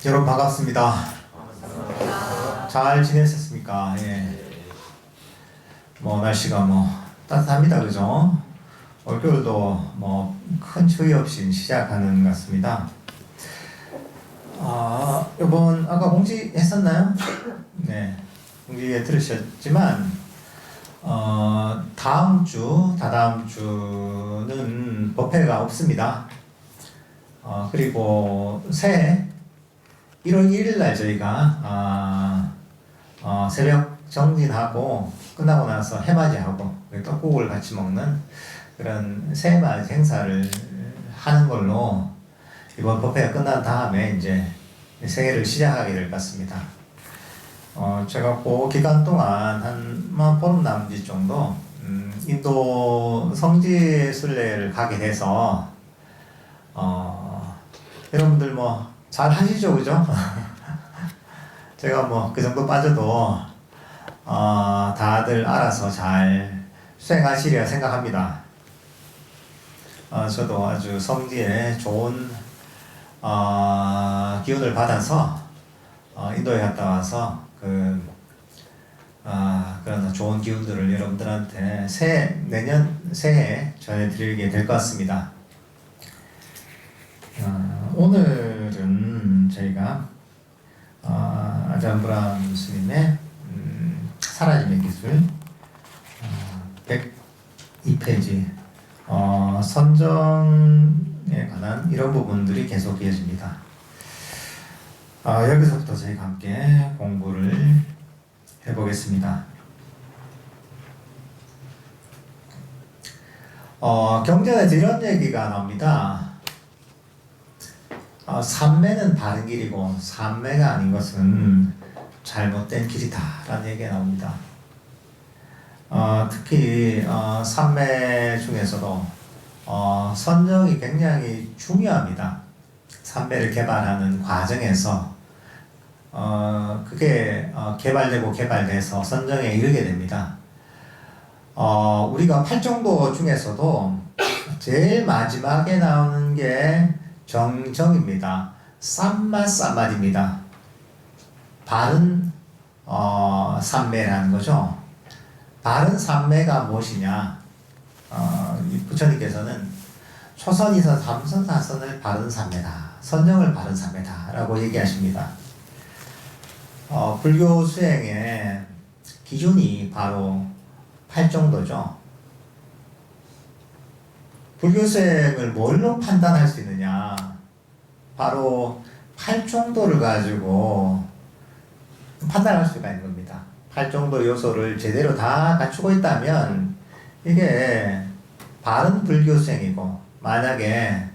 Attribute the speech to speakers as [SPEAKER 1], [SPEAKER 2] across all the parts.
[SPEAKER 1] 여러분 반갑습니다. 잘 지내셨습니까? 예. 날씨가 따뜻합니다, 그죠? 올겨울도 큰 추위 없이 시작하는 것 같습니다. 이번 아까 공지했었나요? 네, 공지에 들으셨지만 다다음 주는 법회가 없습니다. 그리고 새해 1월 1일 날 저희가 새벽 정진하고 끝나고 나서 해맞이하고 떡국을 같이 먹는 그런 새해맞이 행사를 하는 걸로 이번 법회가 끝난 다음에 이제 새해를 시작하게 될 것 같습니다. 제가 그 기간 동안 한 보름 남짓 정도 인도 성지 순례를 가게 돼서 여러분들 잘 하시죠, 그죠? 제가 그 정도 빠져도 다들 알아서 잘 수행하시리라 생각합니다. 저도 아주 성지에 좋은 기운을 받아서 인도에 갔다 와서 그런 좋은 기운들을 여러분들한테 내년 새해에 전해드리게 될 것 같습니다. 오늘은 저희가 아잔 브라함 스님의 사라짐의 기술 102페이지 선정에 관한 이런 부분들이 계속 이어집니다. 여기서부터 저희가 함께 공부를 해보겠습니다. 경전에서 이런 얘기가 나옵니다. 삼매는 바른 길이고 삼매가 아닌 것은 잘못된 길이다 라는 얘기가 나옵니다. 특히 삼매 중에서도 선정이 굉장히 중요합니다. 삼매를 개발하는 과정에서 그게 개발돼서 선정에 이르게 됩니다. 우리가 팔정도 중에서도 제일 마지막에 나오는 게 정정입니다. 쌈마입니다. 바른 삼매라는 거죠. 바른 삼매가 무엇이냐? 부처님께서는 초선이선 삼선 사선을 바른 삼매다. 선정을 바른 삼매다 라고 얘기하십니다. 불교 수행의 기준이 바로 팔정도죠. 불교 수행을 뭘로 판단할 수 있느냐? 바로 팔정도를 가지고 판단할 수가 있는 겁니다. 팔정도 요소를 제대로 다 갖추고 있다면 이게 바른 불교 수행이고, 만약에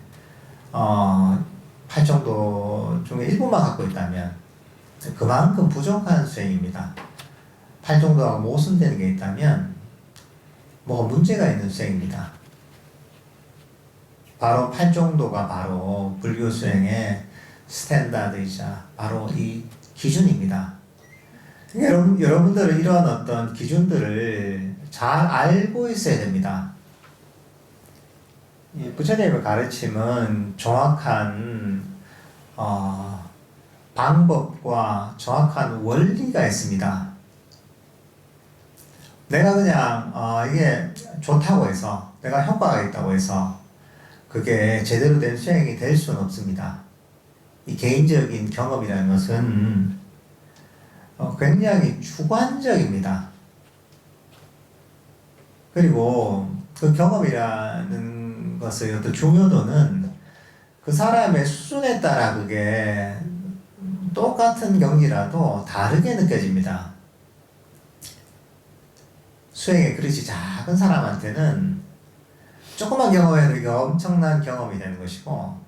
[SPEAKER 1] 팔정도 중에 일부만 갖고 있다면 그만큼 부족한 수행입니다. 팔정도가 모순되는 게 있다면 뭐가 문제가 있는 수행입니다. 바로 팔정도가 바로 불교 수행의 스탠다드이자 바로 이 기준입니다. 여러분들은 이런 어떤 기준들을 잘 알고 있어야 됩니다. 이 부처님의 가르침은 정확한 방법과 정확한 원리가 있습니다. 내가 그냥 이게 좋다고 해서, 내가 효과가 있다고 해서 그게 제대로 된 수행이 될 수는 없습니다. 이 개인적인 경험이라는 것은 굉장히 주관적입니다. 그리고 그 경험이라는 것의 어떤 중요도는 그 사람의 수준에 따라 그게 똑같은 경지라도 다르게 느껴집니다. 수행의 그릇이 작은 사람한테는 조그만 경험에도 이게 엄청난 경험이 되는 것이고,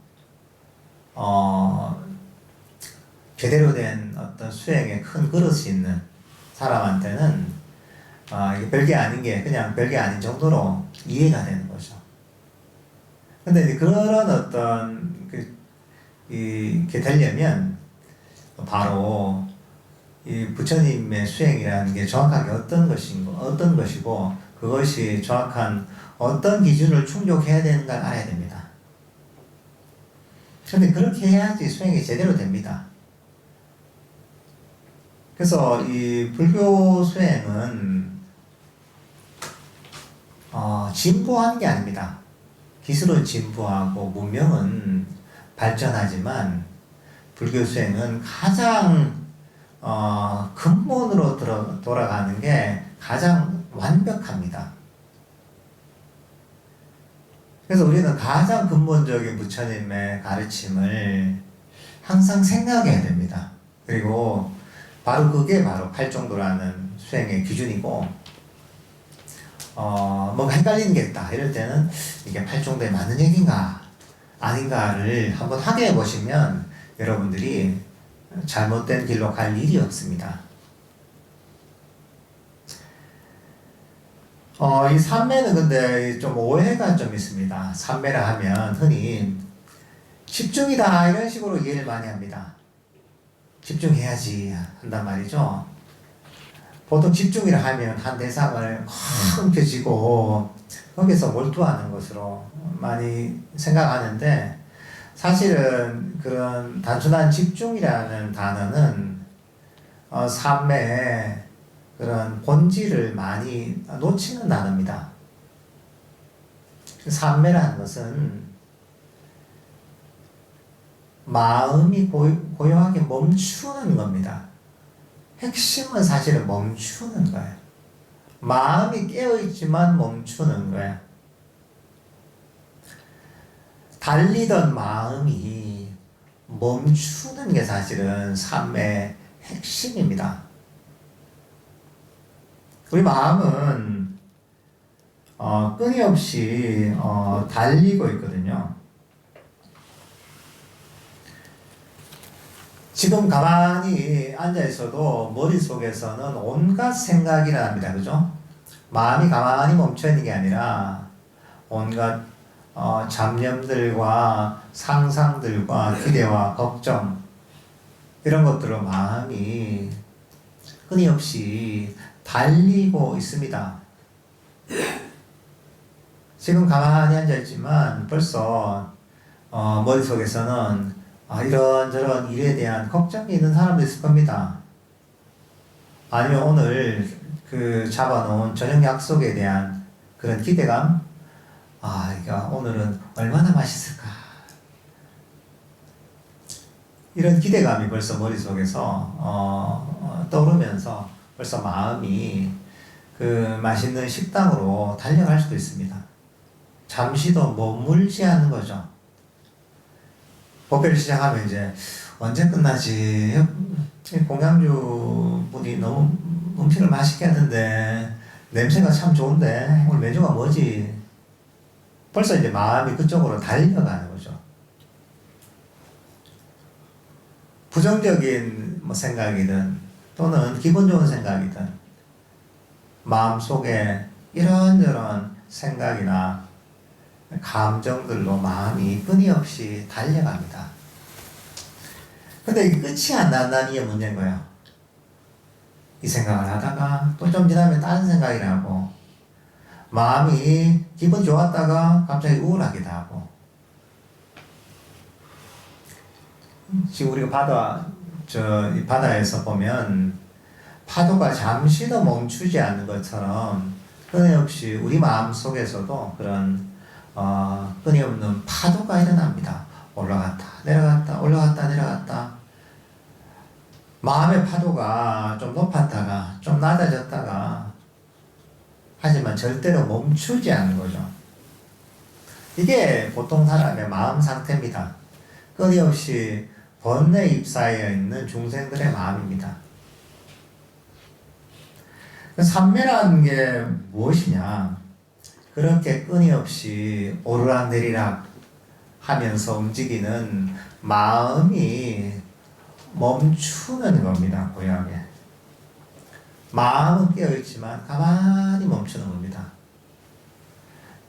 [SPEAKER 1] 제대로 된 어떤 수행의 큰 그릇이 있는 사람한테는 이게 별게 아닌 게 그냥 별게 아닌 정도로 이해가 되는 거죠. 근데 이제 그런 어떤 이렇게 되려면 바로 이 부처님의 수행이라는 게 정확하게 어떤 것이고 그것이 정확한 어떤 기준을 충족해야 되는 걸 알아야 됩니다. 근데 그렇게 해야지 수행이 제대로 됩니다. 그래서 이 불교 수행은 진보한 게 아닙니다. 기술은 진보하고 문명은 발전하지만 불교 수행은 가장 근본으로 돌아가는 게 가장 완벽합니다. 그래서 우리는 가장 근본적인 부처님의 가르침을 항상 생각해야 됩니다. 그리고 바로 그게 바로 팔정도라는 수행의 기준이고, 뭔가 헷갈리는 게 있다 이럴 때는 이게 팔정도에 맞는 얘기인가 아닌가를 한번 확인해 보시면 여러분들이 잘못된 길로 갈 일이 없습니다. 이 삼매는 근데 좀 오해가 좀 있습니다. 삼매라 하면 흔히 집중이다 이런 식으로 이해를 많이 합니다. 집중해야지 한단 말이죠. 보통 집중이라 하면 한 대상을 움켜쥐고 거기서 몰두하는 것으로 많이 생각하는데, 사실은 그런 단순한 집중이라는 단어는 삼매의 그런 본질을 많이 놓치는 단어입니다. 삼매라는 것은 마음이 고요하게 멈추는 겁니다. 핵심은 사실은 멈추는 거예요. 마음이 깨어있지만 멈추는 거예요. 달리던 마음이 멈추는 게 사실은 삼매의 핵심입니다. 우리 마음은 끊임없이 달리고 있거든요. 지금 가만히 앉아있어도 머릿속에서는 온갖 생각이 납니다. 그죠? 마음이 가만히 멈춰있는 게 아니라 온갖 잡념들과 상상들과 기대와 걱정 이런 것들로 마음이 끊임없이 달리고 있습니다. 지금 가만히 앉아있지만 벌써 머릿속에서는 이런저런 일에 대한 걱정이 있는 사람도 있을 겁니다. 아니면 오늘 그 잡아놓은 저녁 약속에 대한 그런 기대감, 이거 오늘은 얼마나 맛있을까, 이런 기대감이 벌써 머릿속에서 떠오르면서 벌써 마음이 그 맛있는 식당으로 달려갈 수도 있습니다. 잠시도 머물지 않는 거죠. 법회를 시작하면 이제 언제 끝나지? 공양주 분이 너무 음식을 맛있게 하는데 냄새가 참 좋은데 오늘 메뉴가 뭐지? 벌써 이제 마음이 그쪽으로 달려가는 거죠. 부정적인 생각이든 또는 기분 좋은 생각이든 마음속에 이런저런 생각이나 감정들로 마음이 끊임없이 달려갑니다. 근데 이게 끝이 안 난다는 게 문제인 거예요. 이 생각을 하다가 또 좀 지나면 다른 생각이 나고, 마음이 기분 좋았다가 갑자기 우울하기도 하고. 지금 우리가 이 바다에서 보면 파도가 잠시도 멈추지 않는 것처럼 끊임없이 우리 마음 속에서도 그런 끊임없는 파도가 일어납니다. 올라갔다 내려갔다 올라갔다 내려갔다. 마음의 파도가 좀 높았다가 좀 낮아졌다가, 하지만 절대로 멈추지 않는 거죠. 이게 보통 사람의 마음 상태입니다. 끊임없이 번뇌 잎사에 있는 중생들의 마음입니다. 삼매라는 게 무엇이냐? 그렇게 끊임없이 오르락내리락 하면서 움직이는 마음이 멈추는 겁니다. 고요하게. 마음은 깨어있지만 가만히 멈추는 겁니다.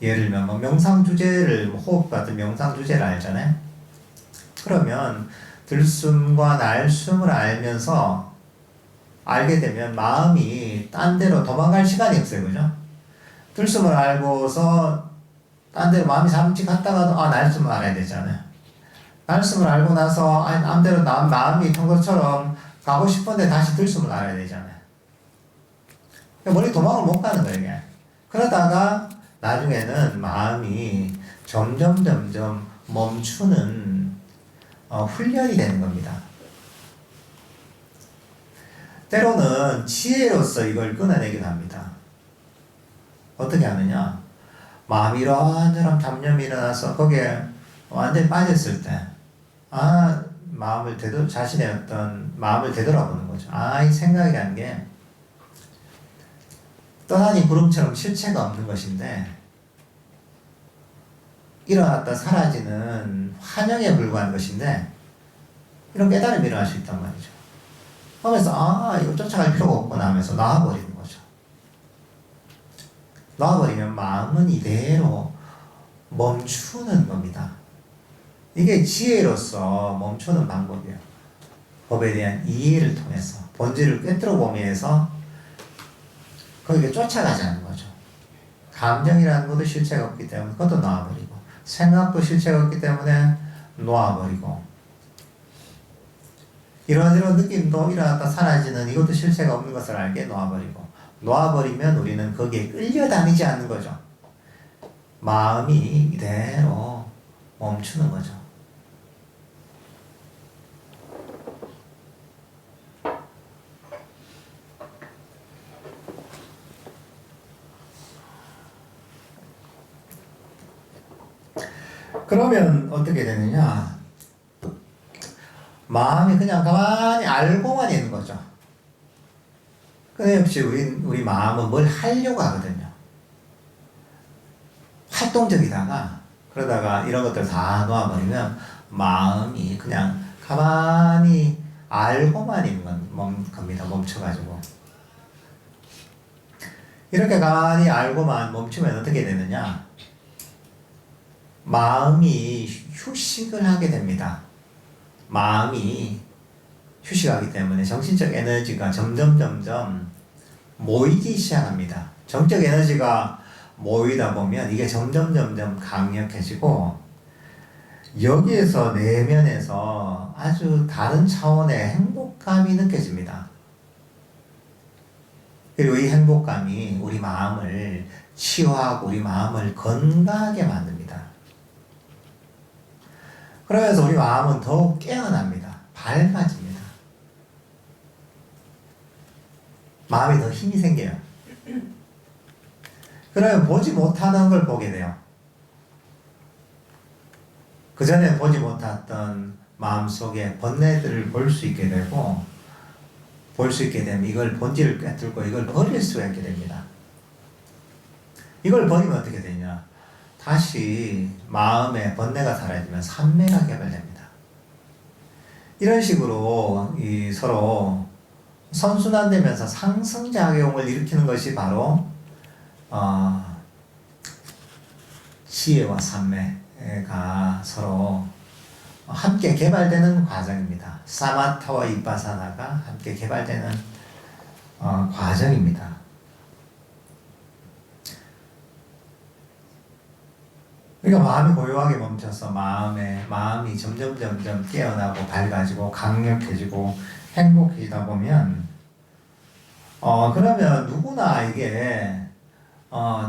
[SPEAKER 1] 예를 들면 명상 주제를, 호흡 같은 명상 주제를 알잖아요. 그러면 들숨과 날숨을 알게 되면 마음이 딴 데로 도망갈 시간이 없어요. 그죠? 들숨을 알고서 딴 데로 마음이 잠시 갔다가도 날숨을 알아야 되잖아요. 날숨을 알고 나서 마음대로 마음이 턴 것처럼 가고 싶은데 다시 들숨을 알아야 되잖아요. 머리 도망을 못 가는 거예요, 이게. 그러다가 나중에는 마음이 점점 멈추는 훈련이 되는 겁니다. 때로는 지혜로서 이걸 끊어내기도 합니다. 어떻게 하느냐? 마음이 이런저런 잡념이 일어나서 거기에 완전히 빠졌을 때, 자신의 어떤 마음을 되돌아보는 거죠. 이 생각이라는 게 떠다니 구름처럼 실체가 없는 것인데, 일어났다 사라지는 환영에 불과한 것인데, 이런 깨달음이 일어날 수 있단 말이죠. 하면서, 이거 쫓아갈 필요가 없구나 하면서 놔버리는 거죠. 놔버리면 마음은 이대로 멈추는 겁니다. 이게 지혜로서 멈추는 방법이에요. 법에 대한 이해를 통해서 본질을 꿰뚫어 보면서 거기에 쫓아가지 않는 거죠. 감정이라는 것도 실체가 없기 때문에 그것도 놔버리고, 생각도 실체가 없기 때문에 놓아버리고, 이런 느낌도 일어났다 사라지는 이것도 실체가 없는 것을 알게 놓아버리고, 놓아버리면 우리는 거기에 끌려다니지 않는 거죠. 마음이 이대로 멈추는 거죠. 그러면 어떻게 되느냐? 마음이 그냥 가만히 알고만 있는 거죠. 근데 역시 우리 마음은 뭘 하려고 하거든요. 활동적이다가, 그러다가 이런 것들 다 놓아버리면 마음이 그냥 가만히 알고만 있는 겁니다. 멈춰가지고. 이렇게 가만히 알고만 멈추면 어떻게 되느냐? 마음이 휴식을 하게 됩니다. 마음이 휴식하기 때문에 정신적 에너지가 점점 모이기 시작합니다. 정적 에너지가 모이다 보면 이게 점점 강력해지고, 여기에서 내면에서 아주 다른 차원의 행복감이 느껴집니다. 그리고 이 행복감이 우리 마음을 치유하고 우리 마음을 건강하게 만듭니다. 그러면서 우리 마음은 더욱 깨어납니다. 밝아집니다. 마음이 더 힘이 생겨요. 그러면 보지 못하던 걸 보게 돼요. 그전에 보지 못했던 마음속의 번뇌들을 볼 수 있게 되고, 볼 수 있게 되면 이걸 본질을 꿰뚫고 이걸 버릴 수가 있게 됩니다. 이걸 버리면 어떻게 되냐? 다시 마음의 번뇌가 사라지면 삼매가 개발됩니다. 이런 식으로 서로 선순환되면서 상승작용을 일으키는 것이 바로 지혜와 삼매가 서로 함께 개발되는 과정입니다. 사마타와 이빠사나가 함께 개발되는 과정입니다. 그러니까 마음이 고요하게 멈춰서 마음이 점점 깨어나고 밝아지고 강력해지고 행복해지다 보면 그러면 누구나 이게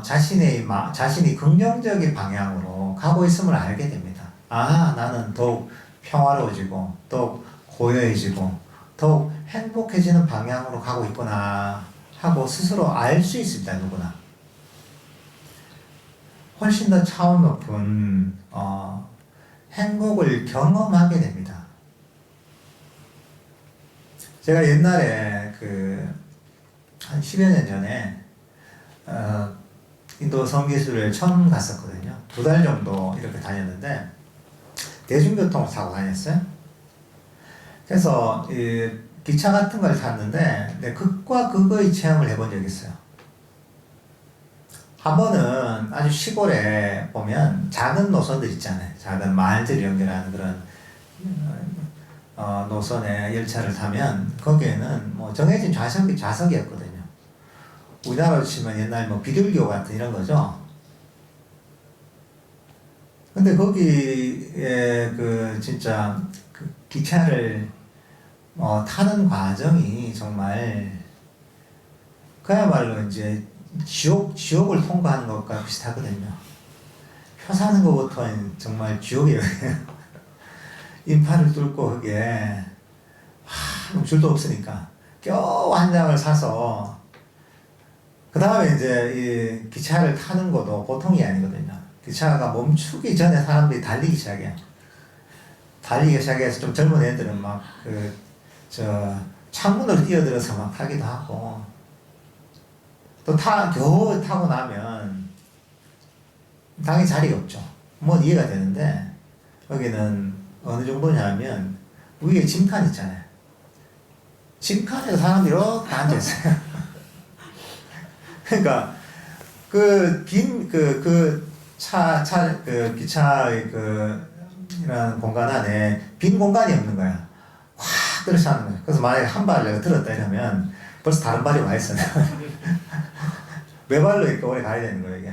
[SPEAKER 1] 자신이 긍정적인 방향으로 가고 있음을 알게 됩니다. 나는 더욱 평화로워지고 더욱 고요해지고 더욱 행복해지는 방향으로 가고 있구나 하고 스스로 알 수 있습니다. 누구나. 훨씬 더 차원 높은 행복을 경험하게 됩니다. 제가 옛날에 한 10여 년 전에 인도 성기술을 처음 갔었거든요. 2달 정도 이렇게 다녔는데 대중교통을 타고 다녔어요. 그래서 기차 같은 걸 탔는데 극과 극의 체험을 해본 적이 있어요. 한 번은 아주 시골에 보면 작은 노선들 있잖아요. 작은 마을들을 연결하는 그런 노선에 열차를 타면 거기에는 뭐 정해진 좌석이었거든요. 우리나라로 치면 옛날 비둘기호 같은 이런 거죠. 근데 거기에 진짜 기차를 타는 과정이 정말 그야말로 이제 지옥을 통과하는 것과 비슷하거든요. 표 사는 것부터는 정말 지옥이에요. 인파를 뚫고 그게 줄도 없으니까 겨우 한 장을 사서 그 다음에 이제 이 기차를 타는 것도 보통이 아니거든요. 기차가 멈추기 전에 사람들이 달리기 시작해요. 달리기 시작해서 좀 젊은 애들은 막 창문으로 뛰어들어서 막 타기도 하고 또 겨우 타고 나면 당연히 자리가 없죠. 뭐 이해가 되는데 여기는 어느 정도냐면 위에 짐칸 있잖아요. 짐칸에 사람들이 이렇게 앉아있어요. 그러니까 기차의 이런 공간 안에 빈 공간이 없는 거야. 확 들어서 하는 거야. 그래서 만약에 한 발을 내가 들었다 이러면 벌써 다른 발이 와 있어요. 외발로 이렇게 오래 가야 되는 거예요, 이게.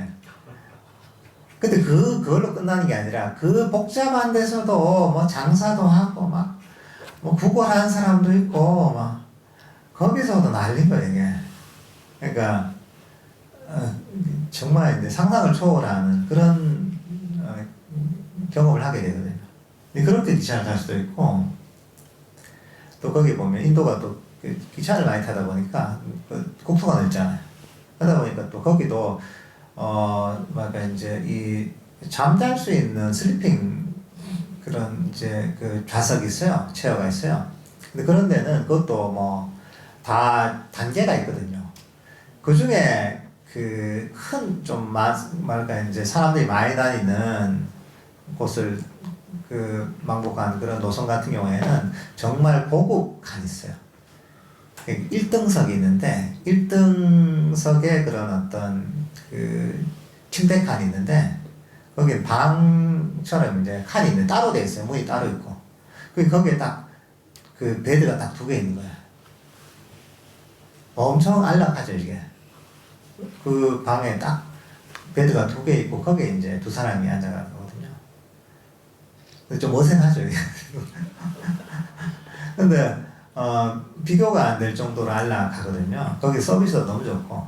[SPEAKER 1] 근데 그걸로 끝나는 게 아니라 그 복잡한 데서도 뭐 장사도 하고 뭐 구걸하는 사람도 있고 막 거기서도 난린 거예요, 이게. 그러니까 정말 이제 상상을 초월하는 그런 경험을 하게 되거든요. 그렇게 기차를 탈 수도 있고 또 거기 보면 인도가 또 기차를 많이 타다 보니까 국토가 넓잖아요. 그러다 보니까 또 거기도 뭐랄까 이제 이 잠잘 수 있는 슬리핑 그런 이제 그 좌석이 있어요. 체어가 있어요. 근데 그런 데는 그것도 뭐 다 단계가 있거든요. 그 중에 그 큰 좀 뭐랄까 이제 사람들이 많이 다니는 곳을 망복한 그런 노선 같은 경우에는 정말 고급 칸이 있어요. 1등석이 있는데 1등석에 그런 어떤 침대 칸이 있는데 거기에 방처럼 이제 칸이 있는데 따로 돼 있어요. 문이 따로 있고 거기에 딱 베드가 딱 2개 있는 거야. 엄청 안락하죠 이게. 그 방에 딱 베드가 2개 있고 거기에 이제 2사람이 앉아가는 거거든요. 좀 어색하죠 이게. 근데 비교가 안 될 정도로 안락하거든요. 거기 서비스도 너무 좋고.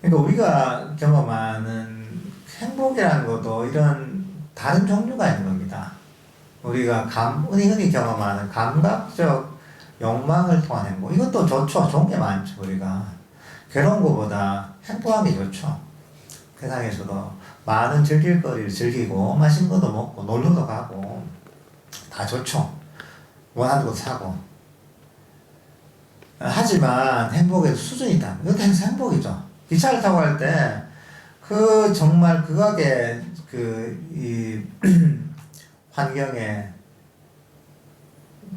[SPEAKER 1] 그러니까 우리가 경험하는 행복이라는 것도 이런 다른 종류가 있는 겁니다. 우리가 흔히 경험하는 감각적 욕망을 통한 행복. 이것도 좋죠. 좋은 게 많죠, 우리가. 괴로운 것보다 행복한 게 좋죠. 세상에서도 많은 즐길 거리를 즐기고, 맛있는 것도 먹고, 놀러도 가고, 다 좋죠. 원하는 것 사고. 하지만 행복의 수준이 있다. 이것도 행복이죠. 기차를 타고 갈 때, 정말 극악의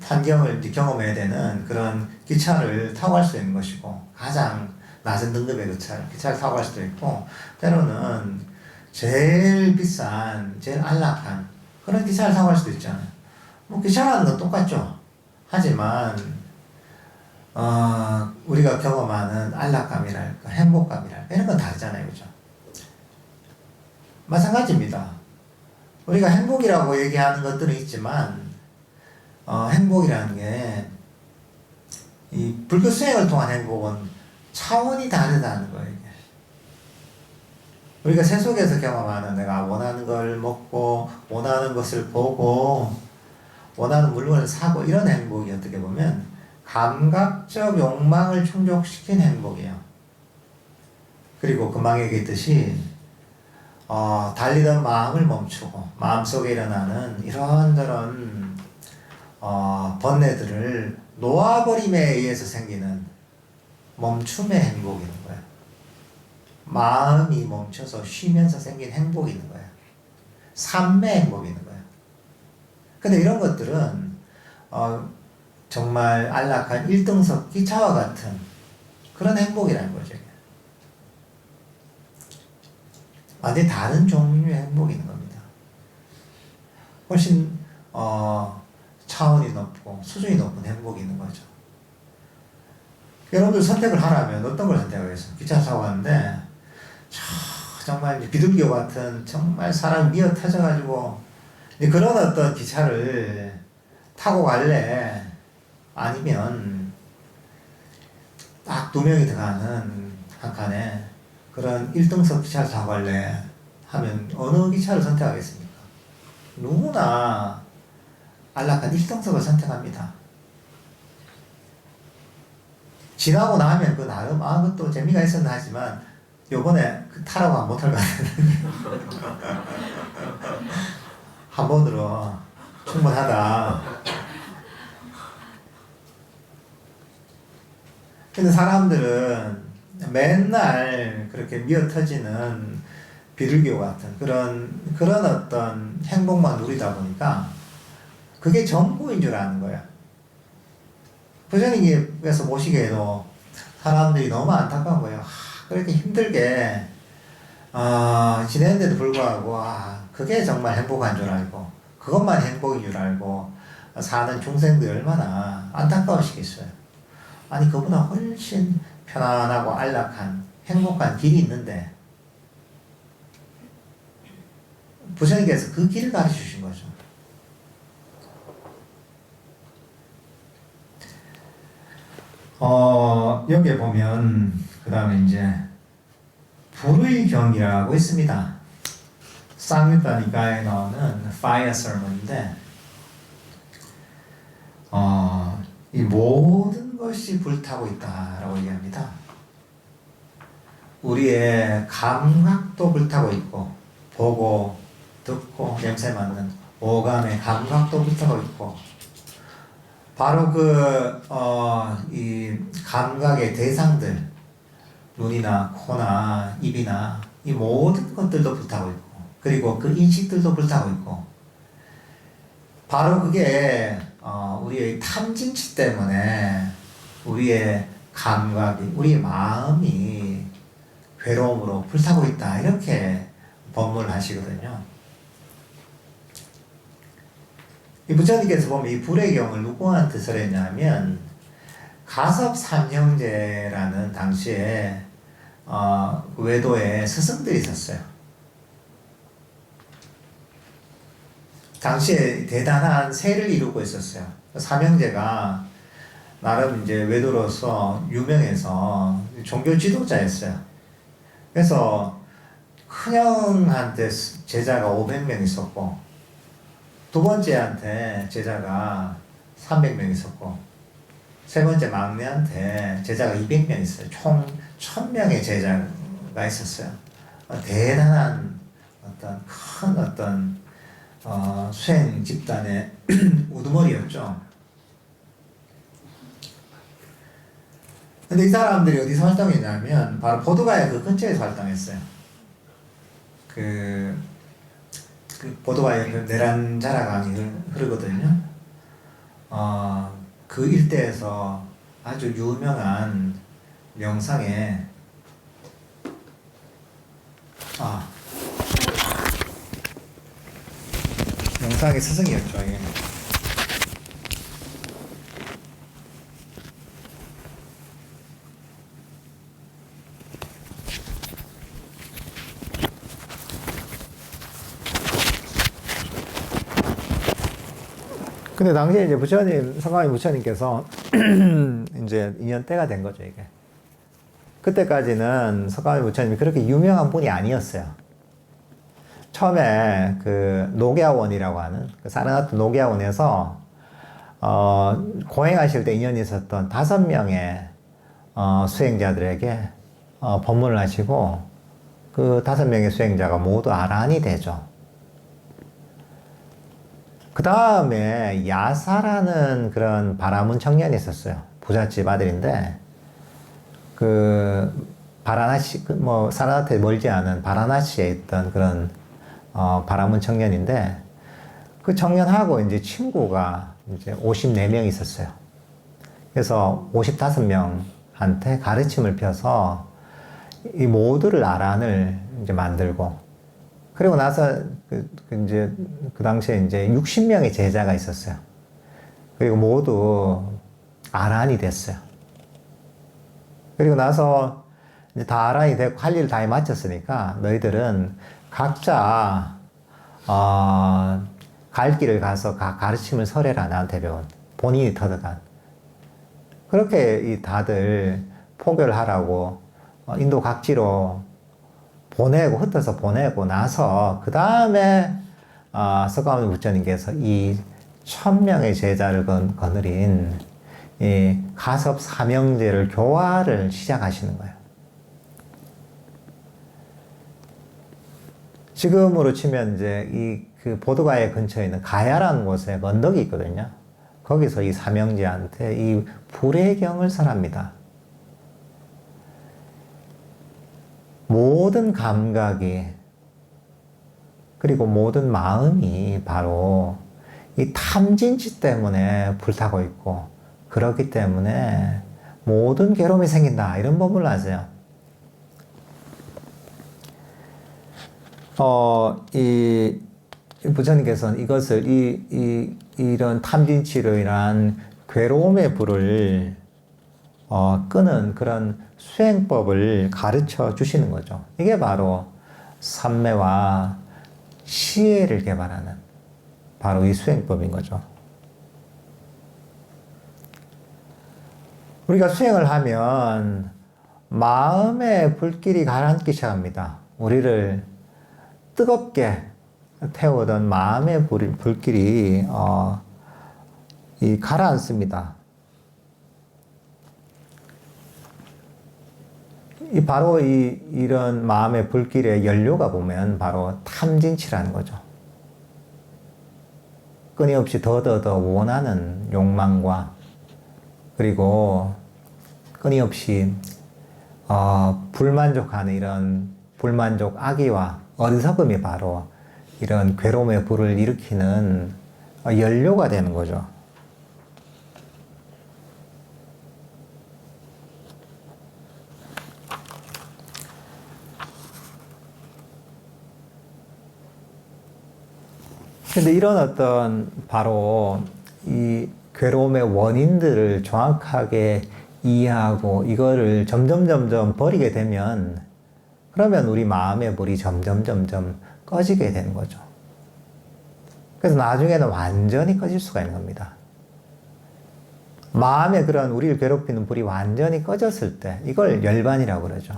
[SPEAKER 1] 환경을 경험해야 되는 그런 기차를 타고 갈 수 있는 것이고, 가장 낮은 등급의 기차를 타고 갈 수도 있고, 때로는 제일 비싼, 제일 안락한 그런 기차를 타고 갈 수도 있잖아요. 뭐 기차라는 건 똑같죠. 하지만 우리가 경험하는 안락감이랄까, 행복감이랄까 이런 건 다르잖아요, 그죠? 마찬가지입니다. 우리가 행복이라고 얘기하는 것들은 있지만 행복이라는 게 이 불교 수행을 통한 행복은 차원이 다르다는 거예요. 우리가 세속에서 경험하는 내가 원하는 걸 먹고 원하는 것을 보고 원하는 물건을 사고 이런 행복이 어떻게 보면 감각적 욕망을 충족시킨 행복이에요. 그리고 금방 얘기했듯이 달리던 마음을 멈추고 마음속에 일어나는 이런저런 번뇌들을 놓아버림에 의해서 생기는 멈춤의 행복이 있는 거예요. 마음이 멈춰서 쉬면서 생긴 행복이 있는 거예요. 삶의 행복이 있는 거예요. 근데 이런 것들은 정말 안락한 1등석 기차와 같은 그런 행복이라는 거죠. 완전히 다른 종류의 행복이 있는 겁니다. 훨씬 차원이 높고 수준이 높은 행복이 있는 거죠. 여러분들 선택을 하라면 어떤 걸 선택하겠어요? 기차 타고 왔는데 정말 비둘기와 같은 정말 사람이 미어 터져가지고 그런 어떤 기차를 타고 갈래? 아니면 딱 2명이 들어가는 한 칸에 그런 1등석 기차를 타고 갈래? 하면 어느 기차를 선택하겠습니까? 누구나 안락한 1등석을 선택합니다. 지나고 나면 그 나름 그것도 재미가 있었나 하지만 요번에 타라고 못할 것 같아요. 한 번으로 충분하다. 근데 사람들은 맨날 그렇게 미어 터지는 비둘기와 같은 그런 어떤 행복만 누리다 보니까 그게 전부인 줄 아는 거야. 부처님께서 보시기에도 사람들이 너무 안타까운 거예요. 그렇게 힘들게 지내는데도 불구하고 그게 정말 행복한 줄 알고 그것만 행복인 줄 알고 사는 중생들이 얼마나 안타까우시겠어요. 아니 그보다 훨씬 편안하고 안락한 행복한 길이 있는데 부처님께서 그 길을 가르쳐 주신 거죠. 여기에 보면 그 다음에 이제 불의경이라고 있습니다. 쌍유타 니까에 나오는 Fire Sermon인데 이 모든 것이 불타고 있다라고 얘기합니다. 우리의 감각도 불타고 있고 보고 듣고 냄새 맡는 오감의 감각도 불타고 있고 바로 이 감각의 대상들 눈이나 코나 입이나 이 모든 것들도 불타고 있고 그리고 그 인식들도 불타고 있고 바로 그게 우리의 탐진치 때문에 우리의 감각이 우리의 마음이 괴로움으로 불타고 있다 이렇게 법문을 하시거든요. 이 부처님께서 보면 이 불의 경을 누구한테 설했냐면 가섭 삼형제라는 당시에 외도에 스승들이 있었어요. 당시에 대단한 세를 이루고 있었어요. 삼형제가 나름 이제 외도로서 유명해서 종교 지도자였어요. 그래서 큰형한테 제자가 500명 있었고 두 번째한테 제자가 300명 있었고 세 번째 막내한테 제자가 200명 있어요. 총 1000명의 제자가 있었어요. 대단한 큰 수행 집단의 우두머리였죠. 근데 이 사람들이 어디서 활동했냐면 바로 보드가의 그 근처에서 활동했어요. 그 보드가의 그 네란자라 강이 흐르거든요. 그 일대에서 아주 유명한 명상의 명상의 스승이었죠. 예. 근데 당시에 이제 성가모니 부처님께서 이제 인연 때가 된 거죠, 이게. 그때까지는 성가모니 부처님이 그렇게 유명한 분이 아니었어요. 처음에 그 녹야원이라고 하는 그 사르나트 녹야원에서 고행하실 때 인연이 있었던 5명의 수행자들에게 법문을 하시고 그 5명의 수행자가 모두 아라한이 되죠. 그 다음에 야사라는 그런 바라문 청년이 있었어요. 부잣집 아들인데, 바라나시, 사르나트에 멀지 않은 바라나시에 있던 그런, 바라문 청년인데, 그 청년하고 이제 친구가 이제 54명 있었어요. 그래서 55명한테 가르침을 펴서 이 모두를 아란을 이제 만들고, 그리고 나서 그 당시에 이제 60명의 제자가 있었어요. 그리고 모두 아란이 됐어요. 그리고 나서 이제 다 아란이 되고 할 일 다 마쳤으니까 너희들은 각자 갈 길을 가서 가르침을 설해라 나한테 배운 본인이 터득한 그렇게 이 다들 포교를 하라고 인도 각지로 보내고 흩어서 보내고 나서 그 다음에 석가모니 부처님께서 이 1000명의 제자를 거느린 이 가섭 사명제를 교화를 시작하시는 거예요. 지금으로 치면 이제 이 그 보드가의 근처에 있는 가야라는 곳에 언덕이 있거든요. 거기서 이 사명제한테 이 불의경을 설합니다. 모든 감각이 그리고 모든 마음이 바로 이 탐진치 때문에 불타고 있고 그렇기 때문에 모든 괴로움이 생긴다. 이런 법을 아세요. 이 부처님께서는 이것을 이런 탐진치로 인한 괴로움의 불을 끄는 그런 수행법을 가르쳐 주시는 거죠. 이게 바로 삼매와 시혜를 개발하는 바로 이 수행법인 거죠. 우리가 수행을 하면 마음의 불길이 가라앉기 시작합니다. 우리를 뜨겁게 태우던 마음의 불길이 가라앉습니다. 바로 이런 마음의 불길의 연료가 보면 바로 탐진치라는 거죠. 끊임없이 더 원하는 욕망과 그리고 끊임없이 불만족하는 이런 불만족 악의와 어리석음이 바로 이런 괴로움의 불을 일으키는 연료가 되는 거죠. 근데 이런 어떤 바로 이 괴로움의 원인들을 정확하게 이해하고 이거를 점점 버리게 되면 그러면 우리 마음의 불이 점점 꺼지게 되는 거죠. 그래서 나중에는 완전히 꺼질 수가 있는 겁니다. 마음의 그런 우리를 괴롭히는 불이 완전히 꺼졌을 때 이걸 열반이라고 그러죠.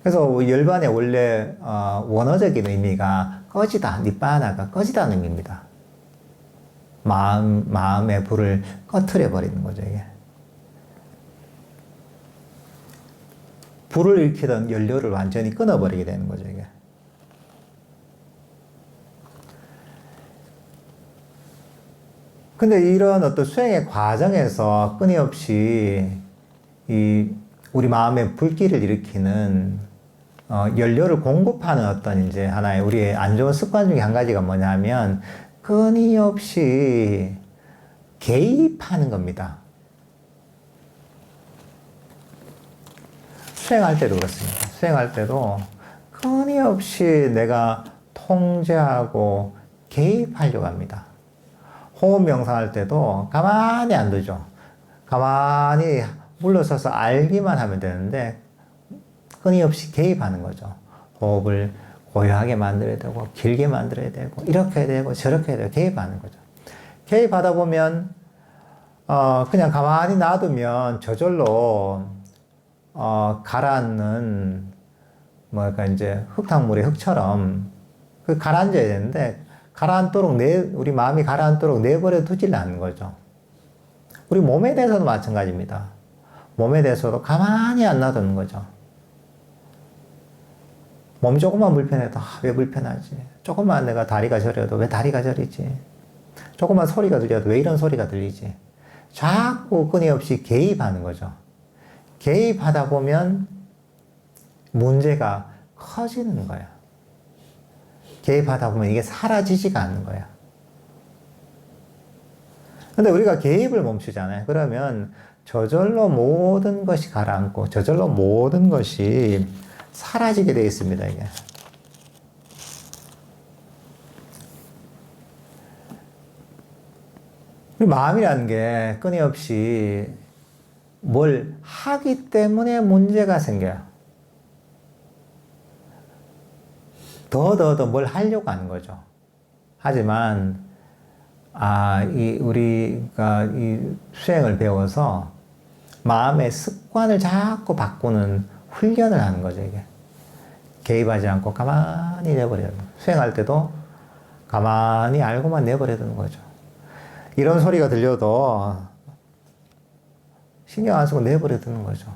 [SPEAKER 1] 그래서 열반의 원래 원어적인 의미가 꺼지다, 니빠나가 꺼지다는 의미입니다. 마음의 불을 꺼트려 버리는 거죠, 이게. 불을 일으키던 연료를 완전히 끊어버리게 되는 거죠, 이게. 근데 이런 어떤 수행의 과정에서 끊임없이 우리 마음의 불길을 일으키는 연료를 공급하는 어떤 이제 하나의 우리의 안 좋은 습관 중에 한 가지가 뭐냐면 끊임없이 개입하는 겁니다. 수행할 때도 그렇습니다. 수행할 때도 끊임없이 내가 통제하고 개입하려고 합니다. 호흡 명상할 때도 가만히 안 두죠. 가만히 물러서서 알기만 하면 되는데 끊임없이 개입하는 거죠. 호흡을 고요하게 만들어야 되고 길게 만들어야 되고 이렇게 해야 되고 저렇게 해야 되고 개입하는 거죠. 개입하다 보면 그냥 가만히 놔두면 저절로 가라앉는 뭐랄까 이제 흙탕물의 흙처럼 그 가라앉아야 되는데 가라앉도록 우리 마음이 가라앉도록 내버려 두질 않는 거죠. 우리 몸에 대해서도 마찬가지입니다. 몸에 대해서도 가만히 안 놔두는 거죠. 몸이 조금만 불편해도 왜 불편하지? 조금만 내가 다리가 저려도 왜 다리가 저리지? 조금만 소리가 들려도 왜 이런 소리가 들리지? 자꾸 끊임없이 개입하는 거죠. 개입하다 보면 문제가 커지는 거예요. 개입하다 보면 이게 사라지지가 않는 거예요. 근데 우리가 개입을 멈추잖아요. 그러면 저절로 모든 것이 가라앉고 저절로 모든 것이 사라지게 되어 있습니다, 이게. 우리 마음이라는 게 끊임없이 뭘 하기 때문에 문제가 생겨요. 더 뭘 하려고 하는 거죠. 하지만, 우리가 이 수행을 배워서 마음의 습관을 자꾸 바꾸는 훈련을 하는 거죠, 이게. 개입하지 않고 가만히 내버려요. 수행할 때도 가만히 알고만 내버려 두는 거죠. 이런 소리가 들려도 신경 안 쓰고 내버려 두는 거죠.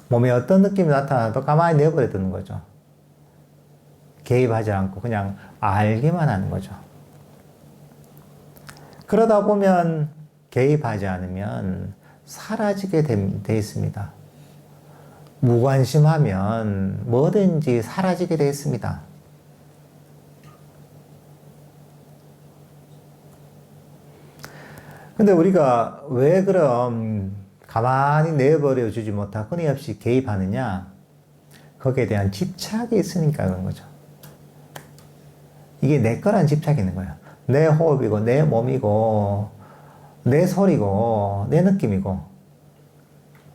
[SPEAKER 1] 몸에 어떤 느낌이 나타나도 가만히 내버려 두는 거죠. 개입하지 않고 그냥 알기만 하는 거죠. 그러다 보면 개입하지 않으면 사라지게 돼 있습니다. 무관심하면 뭐든지 사라지게 돼 있습니다. 근데 우리가 왜 그럼 가만히 내버려 주지 못하고 끊임없이 개입하느냐? 거기에 대한 집착이 있으니까 그런 거죠. 이게 내 거란 집착이 있는 거예요. 내 호흡이고, 내 몸이고, 내 소리고, 내 느낌이고.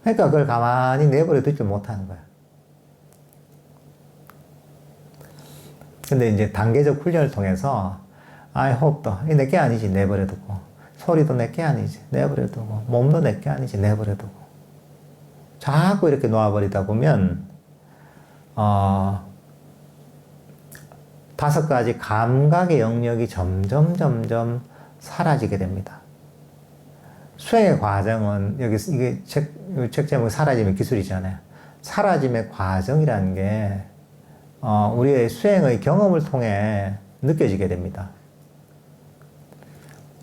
[SPEAKER 1] 그러니까 그걸 가만히 내버려 두지 못하는 거야. 근데 이제 단계적 훈련을 통해서, 호흡도, 이 내게 아니지, 내버려 두고. 소리도 내게 아니지, 내버려 두고. 몸도 내게 아니지, 내버려 두고. 자꾸 이렇게 놓아버리다 보면, 5가지 감각의 영역이 점점 사라지게 됩니다. 수행의 과정은, 이게 책 제목이 사라짐의 기술이잖아요. 사라짐의 과정이라는 게, 우리의 수행의 경험을 통해 느껴지게 됩니다.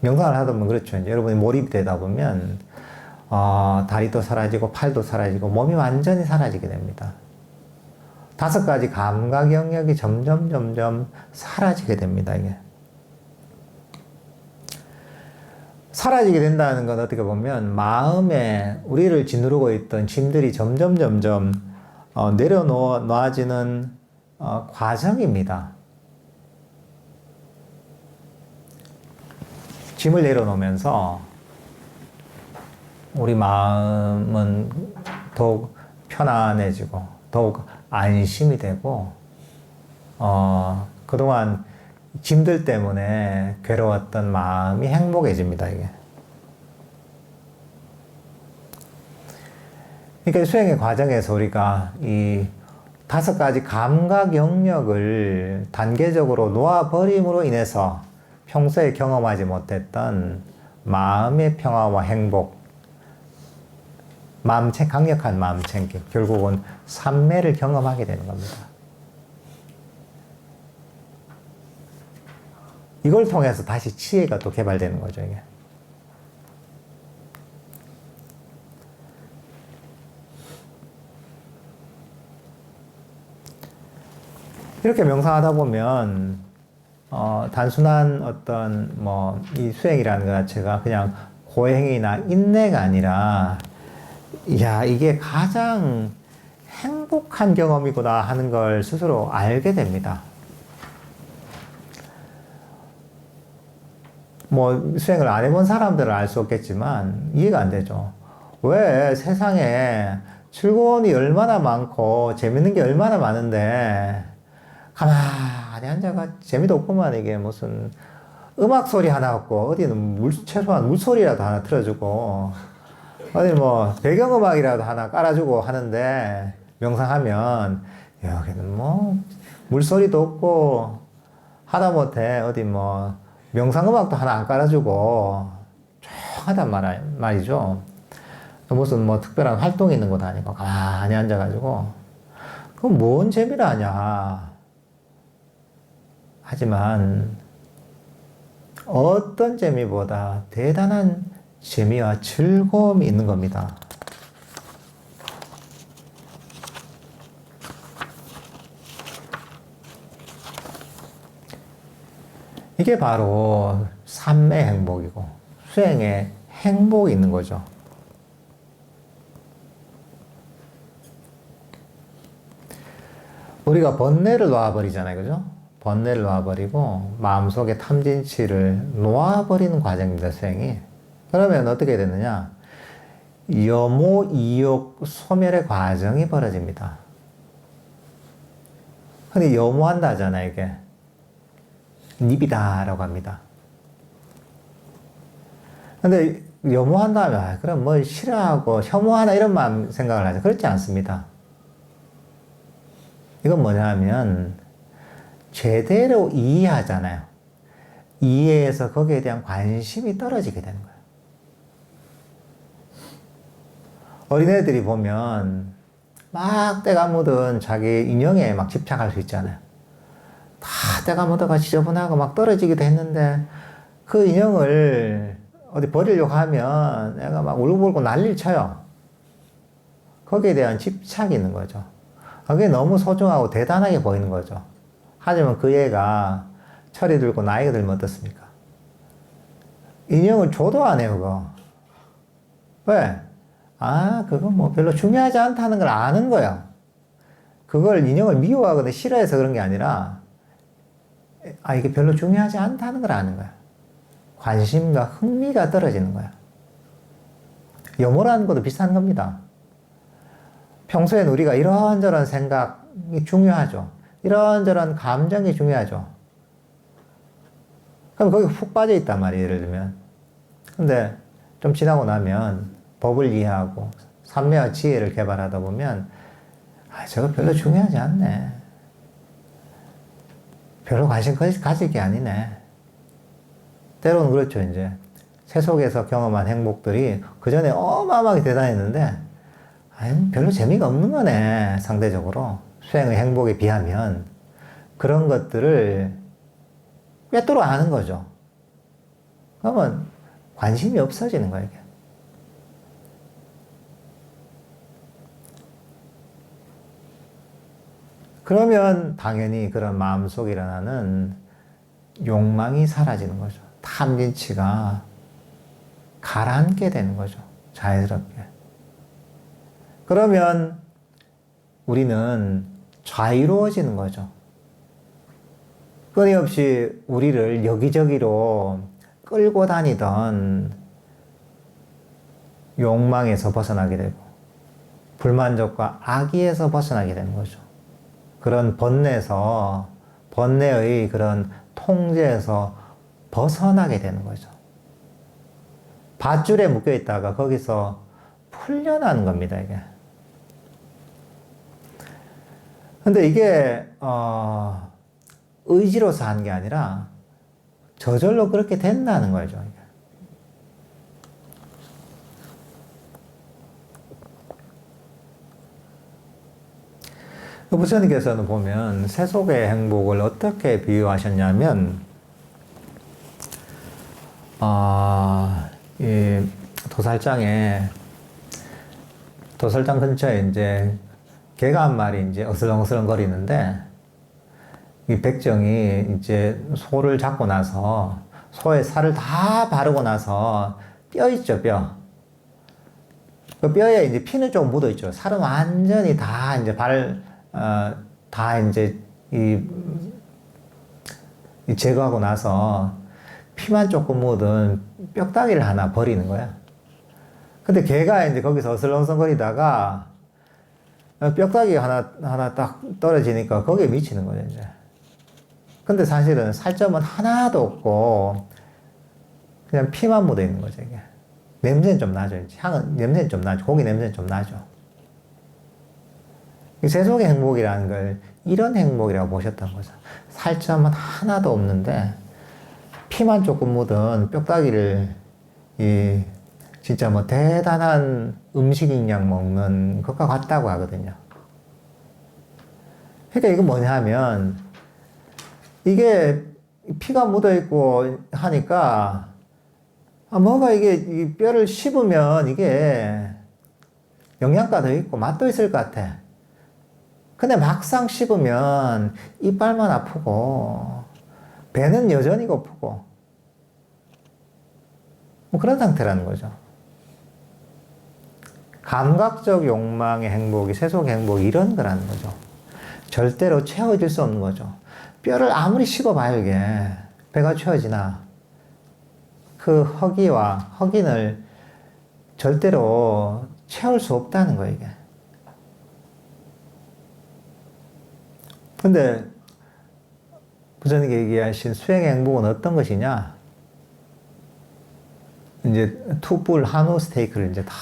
[SPEAKER 1] 명상을 하다 보면 그렇죠. 이제 여러분이 몰입되다 보면, 다리도 사라지고, 팔도 사라지고, 몸이 완전히 사라지게 됩니다. 5가지 감각 영역이 점점 사라지게 됩니다, 이게. 사라지게 된다는 건 어떻게 보면 마음에 우리를 짓누르고 있던 짐들이 점점 내려놓아지는 과정입니다. 짐을 내려놓으면서 우리 마음은 더욱 편안해지고 더욱 안심이 되고 그동안 짐들 때문에 괴로웠던 마음이 행복해집니다, 이게. 그러니까 수행의 과정에서 우리가 이 5가지 감각 영역을 단계적으로 놓아버림으로 인해서 평소에 경험하지 못했던 마음의 평화와 행복, 강력한 마음 챙김, 결국은 삼매를 경험하게 되는 겁니다. 이걸 통해서 다시 치혜가 또 개발되는 거죠, 이게. 이렇게 명상하다 보면, 단순한 어떤, 이 수행이라는 것 자체가 그냥 고행이나 인내가 아니라, 이게 가장 행복한 경험이구나 하는 걸 스스로 알게 됩니다. 수행을 안 해본 사람들은 알 수 없겠지만 이해가 안 되죠. 왜 세상에 즐거움이 얼마나 많고 재밌는 게 얼마나 많은데 가만히 앉아가 재미도 없구만. 이게 무슨 음악 소리 하나 없고 어디는 최소한 물소리라도 하나 틀어주고 어디 배경음악이라도 하나 깔아주고 하는데 명상하면 여기는 물소리도 없고 하다못해 어디 명상음악도 하나 안 깔아주고 조용하단 말이죠. 무슨 특별한 활동이 있는 것도 아니고 가만히 앉아가지고 그럼 뭔 재미를 하냐. 하지만 어떤 재미보다 대단한 재미와 즐거움이 있는 겁니다. 이게 바로 삼매 행복이고 수행의 행복이 있는 거죠. 우리가 번뇌를 놓아버리잖아요, 그죠? 번뇌를 놓아버리고 마음속의 탐진치를 놓아버리는 과정입니다, 수행이. 그러면 어떻게 되느냐? 여모, 이욕, 소멸의 과정이 벌어집니다. 근데 여모한다 하잖아요, 이게. 니비다라고 합니다. 근데 혐오한다면 그럼 뭐 싫어하고 혐오하나 이런 마음 생각을 하죠. 그렇지 않습니다. 이건 뭐냐면 제대로 이해하잖아요. 이해해서 거기에 대한 관심이 떨어지게 되는 거예요. 어린애들이 보면 막 때가 묻은 자기 인형에 막 집착할 수 있잖아요. 다 때가 묻어가 지저분하고 막 떨어지기도 했는데 그 인형을 어디 버리려고 하면 애가 막 울고불고 난리를 쳐요. 거기에 대한 집착이 있는 거죠. 그게 너무 소중하고 대단하게 보이는 거죠. 하지만 그 애가 철이 들고 나이가 들면 어떻습니까? 인형을 줘도 안 해요, 그거. 왜? 그거 뭐 별로 중요하지 않다는 걸 아는 거야. 그걸 인형을 미워하거나 싫어해서 그런 게 아니라, 이게 별로 중요하지 않다는 걸 아는 거야. 관심과 흥미가 떨어지는 거야. 혐오라는 것도 비슷한 겁니다. 평소엔 우리가 이런저런 생각이 중요하죠. 이런저런 감정이 중요하죠. 그럼 거기 훅 빠져 있단 말이에요, 예를 들면. 근데 좀 지나고 나면 법을 이해하고 삼매와 지혜를 개발하다 보면, 저거 별로 중요하지 않네. 별로 관심 가질 게 아니네. 때로는 그렇죠, 이제. 세속에서 경험한 행복들이 그 전에 어마어마하게 대단했는데, 별로 재미가 없는 거네, 상대적으로. 수행의 행복에 비하면. 그런 것들을 꿰뚫어 아는 거죠. 그러면 관심이 없어지는 거예요, 이게. 그러면 당연히 그런 마음속에 일어나는 욕망이 사라지는 거죠. 탐진치가 가라앉게 되는 거죠. 자연스럽게. 그러면 우리는 자유로워지는 거죠. 끊임없이 우리를 여기저기로 끌고 다니던 욕망에서 벗어나게 되고, 불만족과 악의에서 벗어나게 되는 거죠. 그런 번뇌의 그런 통제에서 벗어나게 되는 거죠. 밧줄에 묶여 있다가 거기서 풀려나는 겁니다, 이게. 근데 이게, 의지로서 한 게 아니라 저절로 그렇게 된다는 거죠, 이게. 부처님께서는 보면 세속의 행복을 어떻게 비유하셨냐면, 이 도살장 근처에 이제 개가 한 마리 이제 어슬렁어슬렁 거리는데, 이 백정이 이제 소를 잡고 나서 소의 살을 다 바르고 나서 뼈 있죠, 뼈. 그 뼈에 이제 피는 좀 묻어 있죠. 살은 완전히 다 이제 다 이제 제거하고 나서 피만 조금 묻은 뼈다귀를 하나 버리는 거야. 근데 걔가 이제 거기서 어슬렁어슬렁거리다가 뼈다귀 하나 딱 떨어지니까 거기에 미치는 거죠, 이제. 근데 사실은 살점은 하나도 없고 그냥 피만 묻어 있는 거죠, 이게. 냄새는 좀 나죠. 냄새는 좀 나죠. 고기 냄새는 좀 나죠. 세속의 행복이라는 걸 이런 행복이라고 보셨던 거죠. 살점은 하나도 없는데 피만 조금 묻은 뼈다귀를 진짜 뭐 대단한 음식인 먹는 것과 같다고 하거든요. 그러니까 이거 뭐냐 하면 이게 피가 묻어 있고 하니까 뭐가 이게 이 뼈를 씹으면 이게 영양가도 있고 맛도 있을 것 같아. 근데 막상 씹으면 이빨만 아프고 배는 여전히 고프고 뭐 그런 상태라는 거죠. 감각적 욕망의 행복이 세속의 행복이 이런 거라는 거죠. 절대로 채워질 수 없는 거죠. 뼈를 아무리 씹어봐요, 이게. 배가 채워지나. 그 허기를 절대로 채울 수 없다는 거예요, 이게. 근데 부처님께 얘기하신 수행의 행복은 어떤 것이냐? 이제 투불 한우 스테이크를 이제 다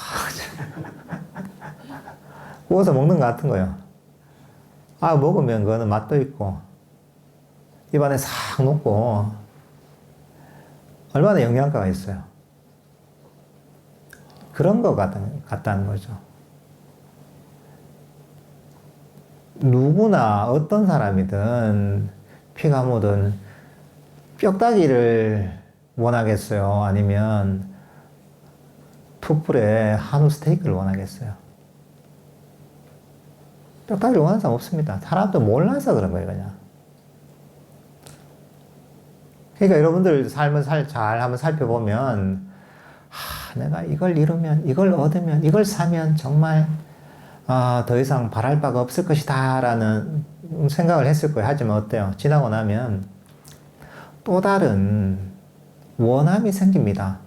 [SPEAKER 1] 구워서 먹는 것 같은 거예요. 아, 먹으면 그거는 맛도 있고, 입안에 싹 녹고, 얼마나 영양가가 있어요. 그런 것 같다는 거죠. 누구나 어떤 사람이든 피가 묻은 뼈다귀를 원하겠어요? 아니면 툭불에 한우 스테이크를 원하겠어요? 뼈다귀를 원하는 사람 없습니다. 사람도 몰라서 그런 거예요, 그냥. 그러니까 여러분들 삶을 잘 한번 살펴보면, 내가 이걸 이루면, 이걸 얻으면, 이걸 사면 정말 더 이상 바랄 바가 없을 것이다 라는 생각을 했을 거예요. 하지만 어때요? 지나고 나면 또 다른 원함이 생깁니다.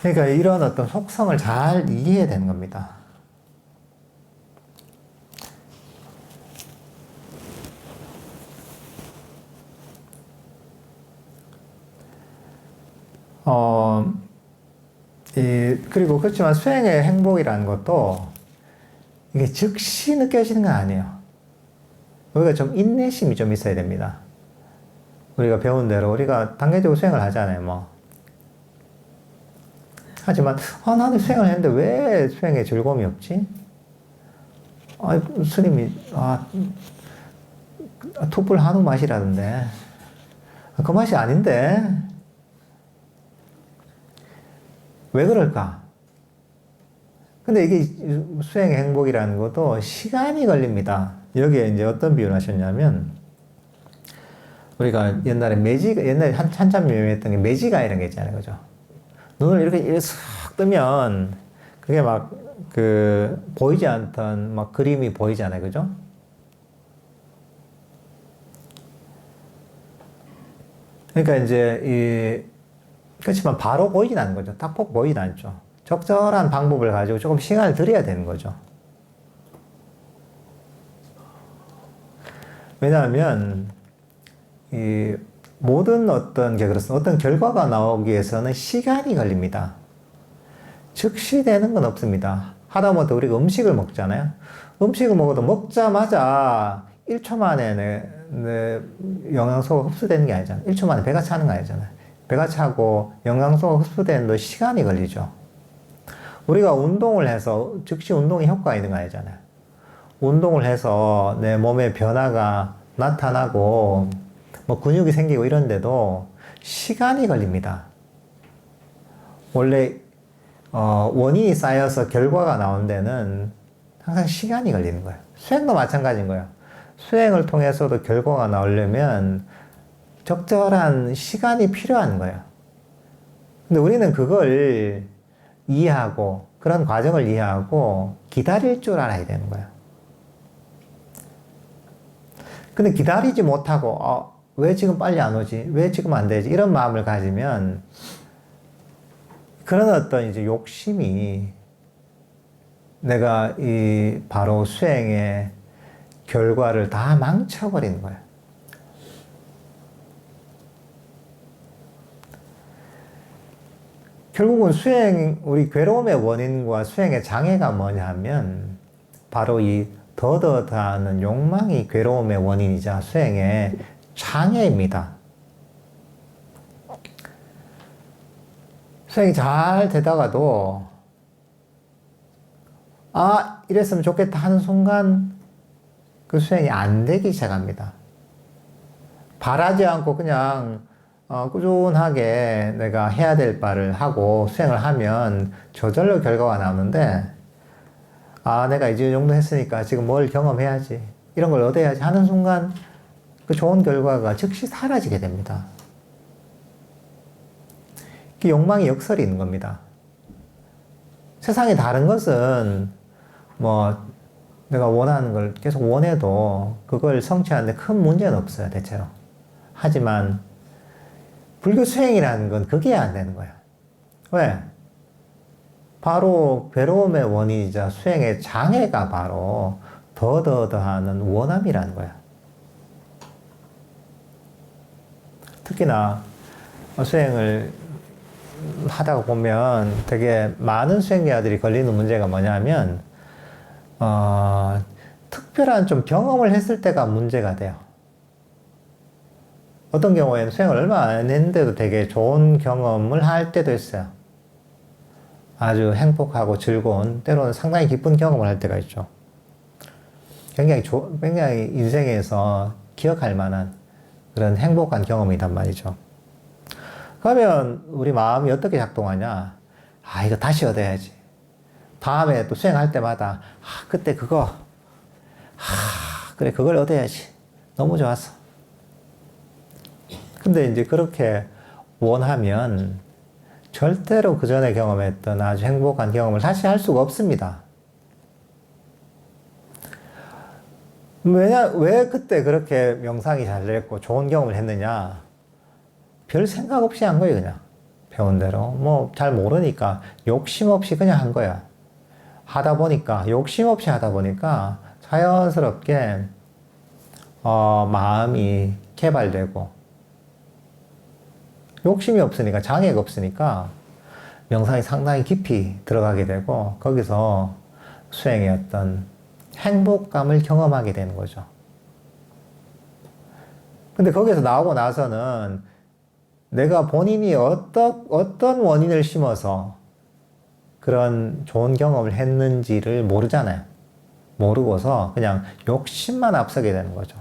[SPEAKER 1] 그러니까 이런 어떤 속성을 잘 이해해야 되는 겁니다. 그리고 그렇지만 수행의 행복이라는 것도 이게 즉시 느껴지는 건 아니에요. 우리가 좀 인내심이 좀 있어야 됩니다. 우리가 배운 대로 우리가 단계적으로 수행을 하잖아요, 뭐. 하지만, 나는 수행을 했는데 왜 수행에 즐거움이 없지? 스님이, 투불 한우 맛이라던데. 그 맛이 아닌데. 왜 그럴까? 근데 이게 수행의 행복이라는 것도 시간이 걸립니다. 여기에 이제 어떤 비유를 하셨냐면, 우리가 옛날에 옛날에 한참 유명했던 게 매지가 이런 게 있잖아요. 그죠? 눈을 이렇게 싹 뜨면, 그게 막, 보이지 않던 막 그림이 보이잖아요. 그죠? 그러니까 이제, 그렇지만 바로 보이진 않는 거죠. 딱 보이진 않죠. 적절한 방법을 가지고 조금 시간을 들여야 되는 거죠. 왜냐하면, 이 모든 어떤 게 그렇습니다. 어떤 결과가 나오기 위해서는 시간이 걸립니다. 즉시 되는 건 없습니다. 하다못해 우리가 음식을 먹잖아요. 음식을 먹어도 먹자마자 1초 만에 내 영양소가 흡수되는 게 아니잖아요. 1초 만에 배가 차는 거 아니잖아요. 배가 차고 영양소가 흡수되는 데 시간이 걸리죠. 우리가 운동을 해서 즉시 운동에 효과가 있는 거 아니잖아요. 운동을 해서 내 몸에 변화가 나타나고 뭐 근육이 생기고 이런데도 시간이 걸립니다. 원래 원인이 쌓여서 결과가 나온 데는 항상 시간이 걸리는 거예요. 수행도 마찬가지인 거예요. 수행을 통해서도 결과가 나오려면 적절한 시간이 필요한 거예요. 근데 우리는 그걸 이해하고 그런 과정을 이해하고 기다릴 줄 알아야 되는 거예요. 근데 기다리지 못하고 왜 지금 빨리 안 오지? 왜 지금 안 되지? 이런 마음을 가지면 그런 어떤 이제 욕심이 내가 이 바로 수행의 결과를 다 망쳐버리는 거예요. 결국은 우리 괴로움의 원인과 수행의 장애가 뭐냐 하면 바로 이 더더다는 욕망이 괴로움의 원인이자 수행의 장애입니다. 수행이 잘 되다가도 이랬으면 좋겠다 하는 순간 그 수행이 안 되기 시작합니다. 바라지 않고 그냥 꾸준하게 내가 해야 될 바를 하고 수행을 하면 저절로 결과가 나오는데 내가 이제 이 정도 했으니까 지금 뭘 경험해야지 이런 걸 얻어야지 하는 순간 그 좋은 결과가 즉시 사라지게 됩니다. 그 욕망이 역설이 있는 겁니다. 세상에 다른 것은 뭐 내가 원하는 걸 계속 원해도 그걸 성취하는데 큰 문제는 없어요, 대체로. 하지만 불교 수행이라는 건 그게 안 되는 거예요. 왜? 바로 괴로움의 원인이자 수행의 장애가 바로 더하는 원함이라는 거야. 특히나 수행을 하다가 보면 되게 많은 수행자들이 걸리는 문제가 뭐냐면, 특별한 좀 경험을 했을 때가 문제가 돼요. 어떤 경우에는 수행을 얼마 안 했는데도 되게 좋은 경험을 할 때도 있어요. 아주 행복하고 즐거운, 때로는 상당히 기쁜 경험을 할 때가 있죠. 굉장히 인생에서 기억할 만한 그런 행복한 경험이란 말이죠. 그러면 우리 마음이 어떻게 작동하냐? 이거 다시 얻어야지. 다음에 또 수행할 때마다, 그때 그거, 그래, 그걸 얻어야지. 너무 좋았어. 근데 이제 그렇게 원하면 절대로 그 전에 경험했던 아주 행복한 경험을 다시 할 수가 없습니다. 왜 그때 그렇게 명상이 잘 됐고 좋은 경험을 했느냐? 별 생각 없이 한 거예요, 그냥. 배운 대로. 뭐, 잘 모르니까 욕심 없이 그냥 한 거야. 욕심 없이 하다 보니까 자연스럽게, 마음이 개발되고, 욕심이 없으니까, 장애가 없으니까, 명상이 상당히 깊이 들어가게 되고, 거기서 수행의 어떤 행복감을 경험하게 되는 거죠. 근데 거기서 나오고 나서는 내가 본인이 어떤 원인을 심어서 그런 좋은 경험을 했는지를 모르잖아요. 모르고서 그냥 욕심만 앞서게 되는 거죠.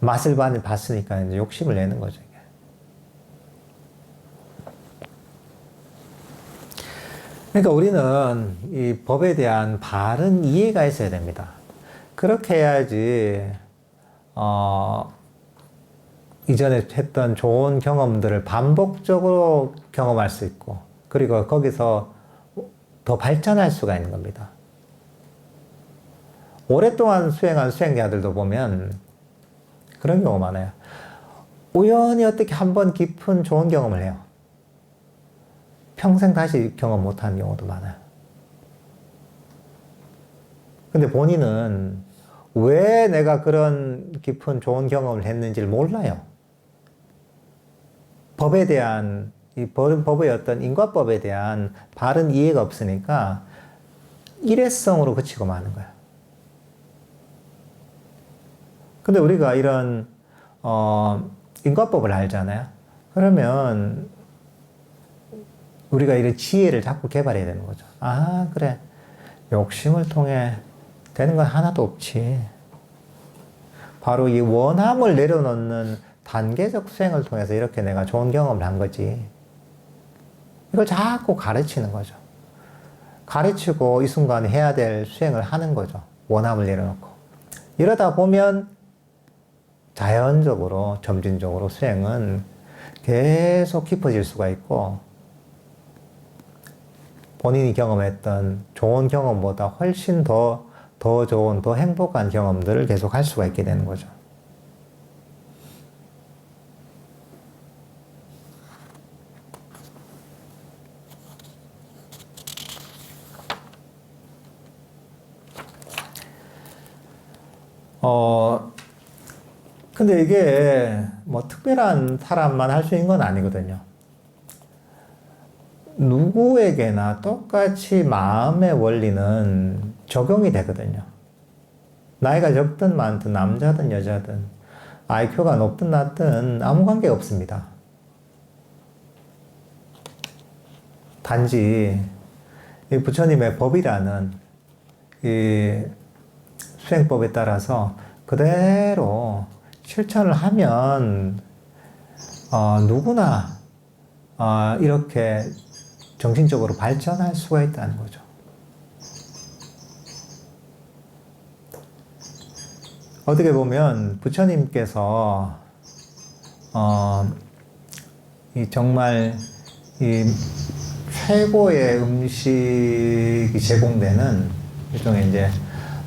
[SPEAKER 1] 맛을 봤으니까 이제 욕심을 내는 거죠. 이게. 그러니까 우리는 이 법에 대한 바른 이해가 있어야 됩니다. 그렇게 해야지, 이전에 했던 좋은 경험들을 반복적으로 경험할 수 있고, 그리고 거기서 더 발전할 수가 있는 겁니다. 오랫동안 수행한 수행자들도 보면 그런 경우 많아요. 우연히 어떻게 한번 깊은 좋은 경험을 해요. 평생 다시 경험 못하는 경우도 많아요. 근데 본인은 왜 내가 그런 깊은 좋은 경험을 했는지를 몰라요. 법에 대한, 법의 어떤 인과법에 대한 바른 이해가 없으니까 일회성으로 그치고 마는 거야. 근데 우리가 이런, 인과법을 알잖아요. 그러면 우리가 이런 지혜를 자꾸 개발해야 되는 거죠. 그래. 욕심을 통해 되는 건 하나도 없지. 바로 이 원함을 내려놓는 단계적 수행을 통해서 이렇게 내가 좋은 경험을 한 거지. 이걸 자꾸 가르치는 거죠. 가르치고 이 순간에 해야 될 수행을 하는 거죠. 원함을 내려놓고. 이러다 보면 자연적으로, 점진적으로 수행은 계속 깊어질 수가 있고, 본인이 경험했던 좋은 경험보다 훨씬 더 좋은, 더 행복한 경험들을 계속 할 수가 있게 되는 거죠. 근데 이게 뭐 특별한 사람만 할 수 있는 건 아니거든요. 누구에게나 똑같이 마음의 원리는 적용이 되거든요. 나이가 적든 많든 남자든 여자든 IQ가 높든 낮든 아무 관계가 없습니다. 단지 이 부처님의 법이라는 이 수행법에 따라서 그대로 실천을 하면 누구나 이렇게 정신적으로 발전할 수가 있다는 거죠. 어떻게 보면 부처님께서 정말 이 최고의 음식이 제공되는 일종의 이제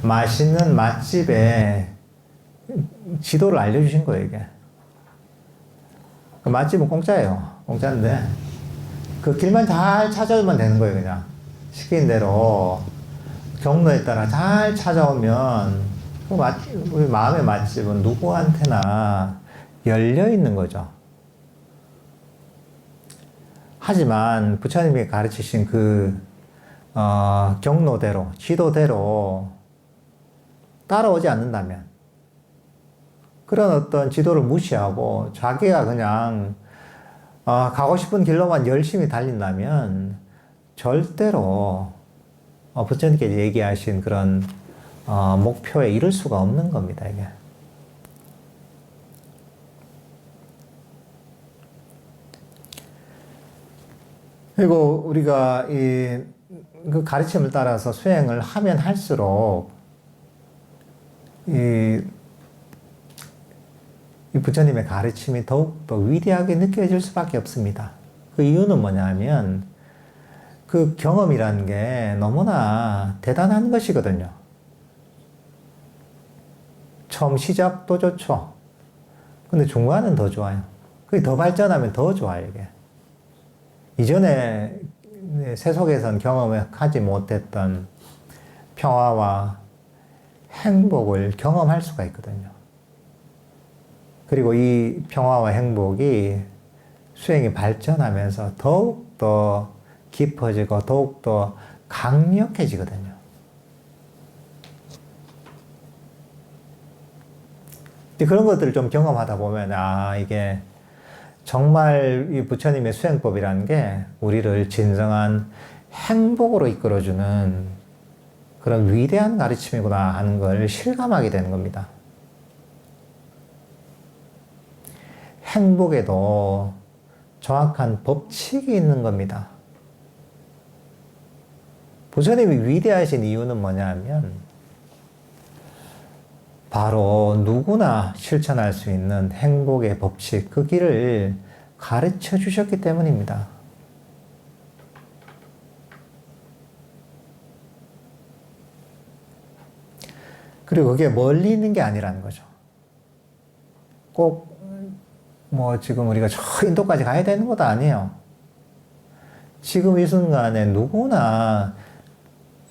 [SPEAKER 1] 맛있는 맛집의 지도를 알려주신 거예요, 이게. 그 맛집은 공짜예요. 공짜인데 그 길만 잘 찾아오면 되는 거예요, 그냥. 시킨 대로 경로에 따라 잘 찾아오면 우리 마음의 맛집은 누구한테나 열려 있는 거죠. 하지만 부처님이 가르치신 그 경로대로, 지도대로 따라오지 않는다면, 그런 어떤 지도를 무시하고 자기가 그냥 가고 싶은 길로만 열심히 달린다면 절대로 부처님께서 얘기하신 그런 목표에 이룰 수가 없는 겁니다, 이게. 그리고 우리가 그 가르침을 따라서 수행을 하면 할수록 이 부처님의 가르침이 더욱더 위대하게 느껴질 수밖에 없습니다. 그 이유는 뭐냐면 그 경험이라는 게 너무나 대단한 것이거든요. 처음 시작도 좋죠. 근데 중간은 더 좋아요. 그게 더 발전하면 더 좋아요, 이게. 이전에 세속에선 경험하지 못했던 평화와 행복을 경험할 수가 있거든요. 그리고 이 평화와 행복이 수행이 발전하면서 더욱더 깊어지고 더욱더 강력해지거든요. 그런 것들을 좀 경험하다 보면, 이게 정말 이 부처님의 수행법이라는 게 우리를 진정한 행복으로 이끌어주는 그런 위대한 가르침이구나 하는 걸 실감하게 되는 겁니다. 행복에도 정확한 법칙이 있는 겁니다. 부처님이 위대하신 이유는 뭐냐면 바로 누구나 실천할 수 있는 행복의 법칙, 그 길을 가르쳐 주셨기 때문입니다. 그리고 그게 멀리 있는 게 아니라는 거죠. 꼭 지금 우리가 저 인도까지 가야 되는 것도 아니에요. 지금 이 순간에 누구나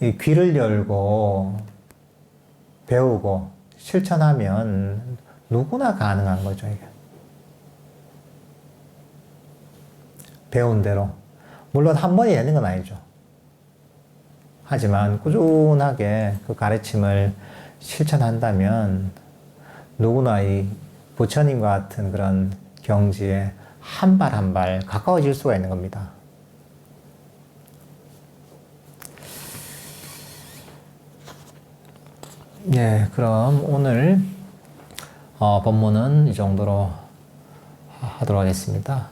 [SPEAKER 1] 이 귀를 열고 배우고 실천하면 누구나 가능한 거죠, 이게. 배운 대로. 물론 한 번이 되는 건 아니죠. 하지만 꾸준하게 그 가르침을 실천한다면 누구나 이 부처님과 같은 그런 경지에 한 발 한 발 가까워질 수가 있는 겁니다. 네, 그럼 오늘 법문은 이 정도로 하도록 하겠습니다.